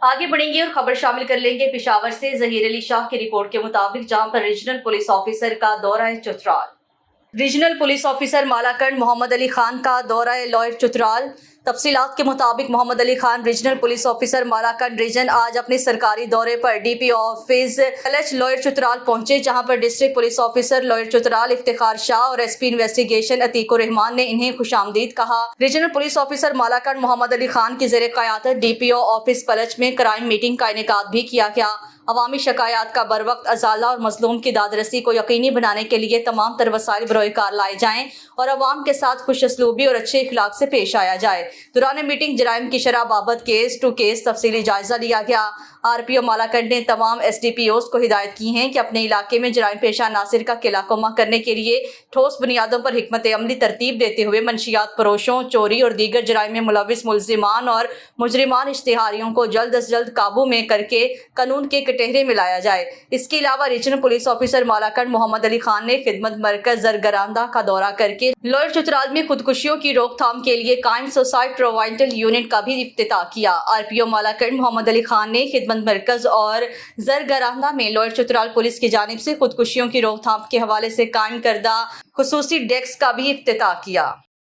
आगे बढ़ेंगे और खबर शामिल कर लेंगे पेशावर से ज़हीर अली शाह की रिपोर्ट के मुताबिक, जहां पर रीजनल पुलिस ऑफिसर का दौरा Chitral. Regional police officer Malakand Mohammad Ali Khan का दौरा लॉयर चुतराल। तफसीलात के मुताबिक Mohammad Ali Khan regional police officer Malakand region आज अपने सरकारी दौरे पर DP office LH lower Chitral पहुंचे, जहां पर district police officer lower Chitral Iftikhar Shah और एसपी इन्वेस्टिगेशन अतीकुर रहमान ने इन्हें खुशामदीद कहा। Regional police officer Malakand Mohammad Ali Khan की ज़ेरे क़यादत डीपीओ ऑफिस पलच में क्राइम मीटिंग का इनेकाद भी किया गया। अवामी शिकायत का बरवक्त अजाला और मजलूम की दादरसी को यकीनी बनाने के लिए तमाम तर वसाइल बरोकार लाए जाएं और अवाम के साथ खुश असलूबी और अच्छे इखलाक से पेश आया जाए। दौरान मीटिंग जराइम की शरह बाबत केस टू केस तफसीली जायजा लिया गया। आरपीओ मालाकंड ने तमाम एसडीपीओज को हिदायत की हैं कि अपने इलाके में जराइम पेशा नासिर का किलाकुमा करने के लिए ठोस बुनियादों पर हिकमत अमली तरतीब देते हुए मंशियात फरोशों, चोरी और दीगर जराइम में मुलविस मुलजिमान और मुजरिमान इश्तिहारियों को जल्द अज जल्द काबू में करके कानून के कटहरे में लाया जाए। इसके अलावा regional police officer Malakand Mohammad Ali Khan ने खिदमत मरकज जरगरांदा का दौरा करके लॉयर चुतराल में खुदकुशियों की रोकथाम के लिए कायम सोसाइट प्रोवाइडल यूनिट का भी इफ्तिताह किया। आरपीओ मालाकंड मोहम्मद अली खान ने खिदमत मरकज और जरगरांदा में लॉयर चुतराल पुलिस की जानिब से खुदकुशियों की रोकथाम के हवाले से कायम करदा खुसूसी डेस्क का भी इफ्तिताह किया।